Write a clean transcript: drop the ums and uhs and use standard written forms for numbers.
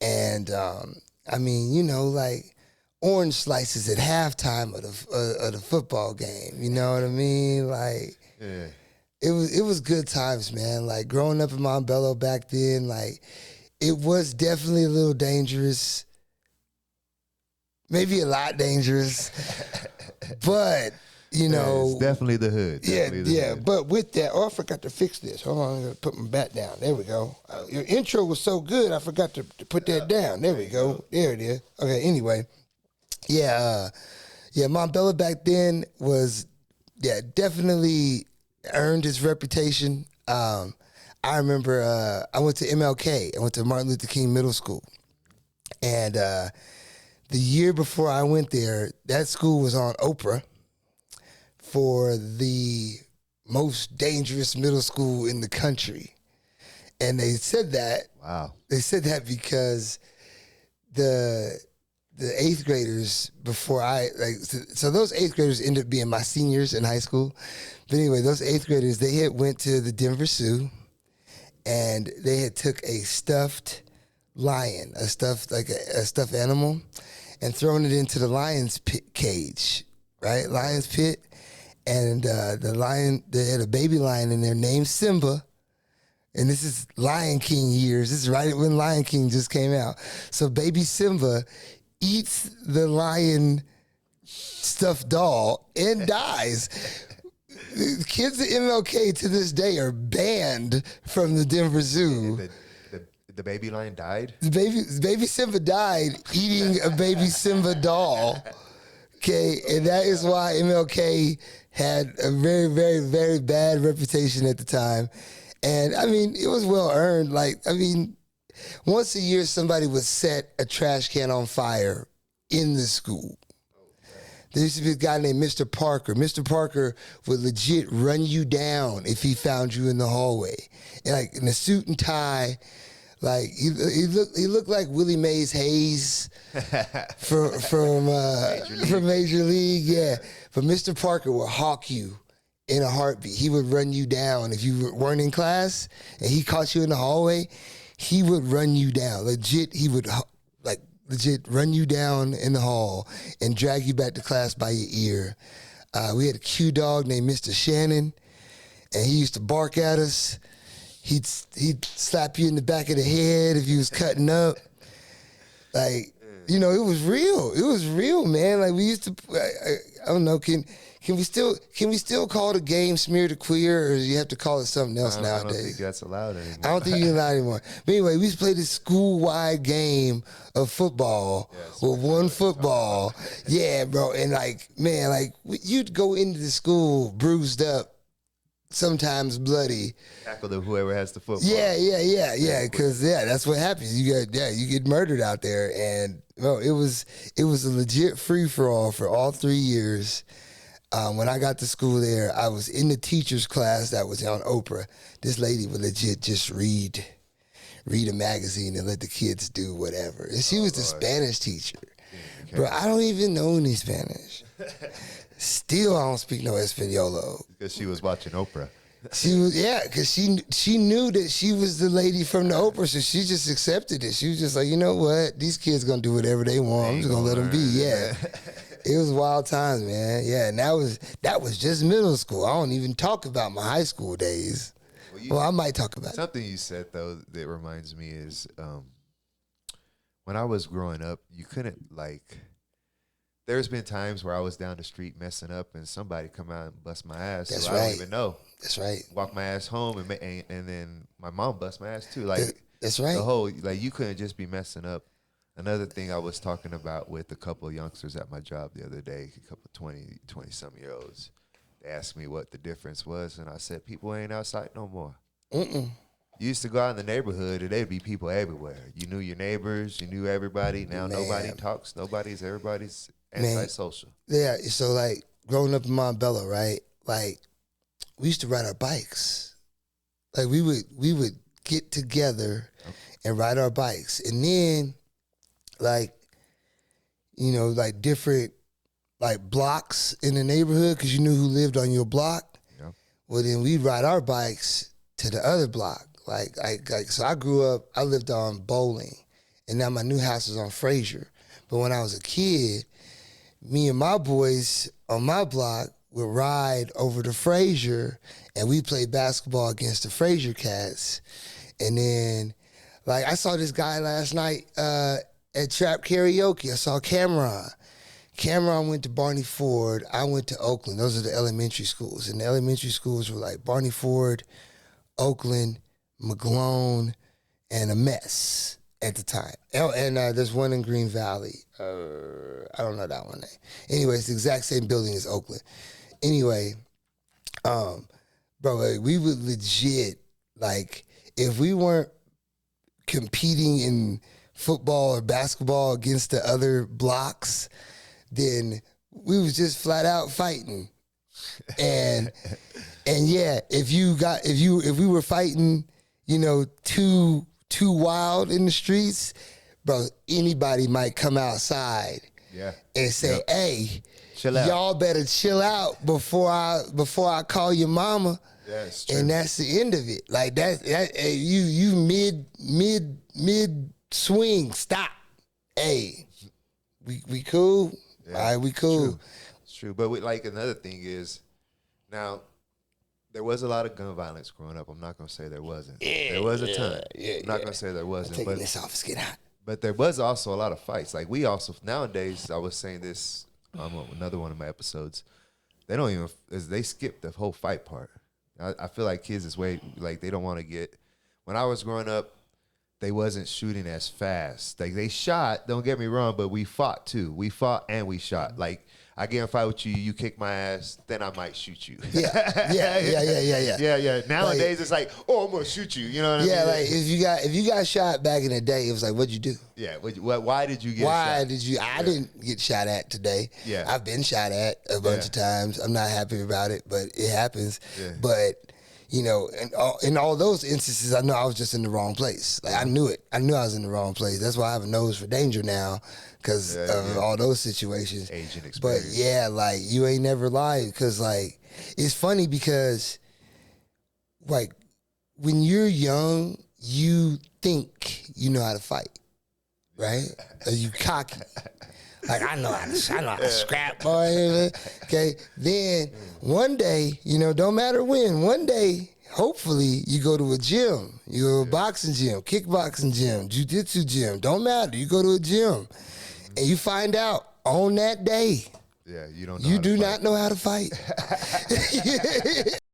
And I mean, like orange slices at halftime of the football game. You know what I mean? Like Yeah. it was good times, man. Like growing up in Montbello back then, like it was definitely a little dangerous, maybe a lot dangerous, but It's definitely the hood. Definitely the yeah. hood. But with that, I forgot to fix this. Hold on, I gotta put my bat down. There we go. Your intro was so good, I forgot to put that down. There we go. There it is. Okay. Anyway, yeah. Montbello back then was, definitely earned its reputation. I remember I went to MLK. I went to Martin Luther King Middle School, and the year before I went there, that school was on Oprah for the most dangerous middle school in the country. And they said that. Wow. They said that because the eighth graders before so those eighth graders ended up being my seniors in high school. But anyway, those eighth graders, they had went to the Denver Zoo and they had took a stuffed lion, a stuffed animal, and thrown it into the lion's pit cage, right? Lion's pit. And the lion, they had a baby lion in there named Simba. And this is Lion King years. This is right when Lion King just came out. So baby Simba eats the lion stuffed doll and dies. Kids at MLK to this day are banned from the Denver Zoo. The baby lion died? The baby Simba died eating a baby Simba doll. Okay, and that is why MLK had a very, very, very bad reputation at the time. And I mean, it was well earned. Like, I mean, once a year somebody would set a trash can on fire in the school. There used to be a guy named Mr. Parker. Mr. Parker would legit run you down if he found you in the hallway. And like in a suit and tie, like he looked like Willie Mays Hayes from Major League. Yeah. But Mr. Parker would hawk you in a heartbeat. He would run you down if you weren't in class and he caught you in the hallway. He would run you down. Legit, he would legit run you down in the hall and drag you back to class by your ear. We had a Q dog named Mr. Shannon, and he used to bark at us. He'd slap you in the back of the head if you was cutting up. Like, it was real. It was real, man. Like we used to, I don't know, can we still call the game Smear the Queer, or do you have to call it something else nowadays? I don't think that's allowed anymore. I don't think you're allowed anymore. But anyway, we used to play this school-wide game of football with one football. Yeah, bro. And you'd go into the school bruised up, sometimes bloody. Tackle whoever has the football. Yeah. Because that's what happens. You get murdered out there, and it was a legit free for all for all 3 years. When I got to school there, I was in the teacher's class that was on Oprah. This lady would legit just read a magazine and let the kids do whatever. And she was the Spanish teacher. Okay. Bro, I don't even know any Spanish. Still, I don't speak no Espanol. Because she was watching Oprah. She was, because she knew that she was the lady from the Oprah, so she just accepted it. She was just like, you know what? These kids gonna do whatever they want. I'm just gonna let them be. Yeah. It was wild times, man. Yeah, and that was just middle school. I don't even talk about my high school days. Well, I might talk about something you said though that reminds me is when I was growing up, you couldn't there's been times where I was down the street messing up and somebody come out and bust my ass. That's so right. I don't even know. That's right. Walk my ass home and then my mom bust my ass too. That's right. The whole you couldn't just be messing up. Another thing I was talking about with a couple of youngsters at my job the other day, a couple of 20-some-year-olds, they asked me what the difference was, and I said, people ain't outside no more. You used to go out in the neighborhood, and there'd be people everywhere. You knew your neighbors, you knew everybody. Now nobody talks, everybody's antisocial. Yeah, so growing up in Montbello, right? We used to ride our bikes. We would get together and ride our bikes, and then different blocks in the neighborhood because you knew who lived on your block. Yeah. Well, then we'd ride our bikes to the other block. So I grew up, I lived on Bowling, and now my new house is on Fraser. But when I was a kid, me and my boys on my block would ride over to Fraser, and we played basketball against the Fraser cats. And then, like, I saw this guy last night at Trap Karaoke. I saw Cameron. Cameron went to Barney Ford. I went to Oakland. Those are the elementary schools. And the elementary schools were like Barney Ford, Oakland, McGlone, and a mess at the time. And there's one in Green Valley. I don't know that one name. Anyway, it's the exact same building as Oakland. Anyway, bro, like, we would legit, like, if we weren't competing in football or basketball against the other blocks, then we was just flat out fighting. And yeah, if we were fighting, you know, too wild in the streets, bro, anybody might come outside and say, hey, chill out. Y'all better chill out before I call your mama. Yeah, it's true. And that's the end of it. Like that you mid swing, stop. Hey, we cool? Yeah, All right, we cool. It's true. But like another thing is, now, there was a lot of gun violence growing up. I'm not going to say there wasn't. There was a ton. I'm not going to say there wasn't. Taking this off, it's getting hot. But there was also a lot of fights. Like, we also, nowadays, I was saying this on another one of my episodes, they skip the whole fight part. I feel like kids is they don't want to get, when I was growing up, they wasn't shooting as fast. Like, they shot, don't get me wrong, but we fought too. We fought and we shot. Like, I get in a fight with you, you kick my ass, then I might shoot you. Yeah. Nowadays, it's like, oh, I'm gonna shoot you. You know what I mean? Yeah, like if you got shot back in the day, it was like, what'd you do? Yeah. Why did you get shot? Why did you? I didn't get shot at today. Yeah. I've been shot at a bunch of times. I'm not happy about it, but it happens. Yeah. But you know, in all those instances, I know I was just in the wrong place. Like, I knew it. I knew I was in the wrong place. That's why I have a nose for danger now, because of all those situations. Agent experience. But yeah, like, you ain't never lied, because, like, it's funny because, like, when you're young, you think you know how to fight, right? Or you cocky. Like, I know how to scrap, boy. Okay. Then one day, you know, don't matter when, one day, hopefully, you go to a gym. You go to a boxing gym, kickboxing gym, jiu-jitsu gym. Don't matter. You go to a gym and you find out on that day, you do not know how to fight.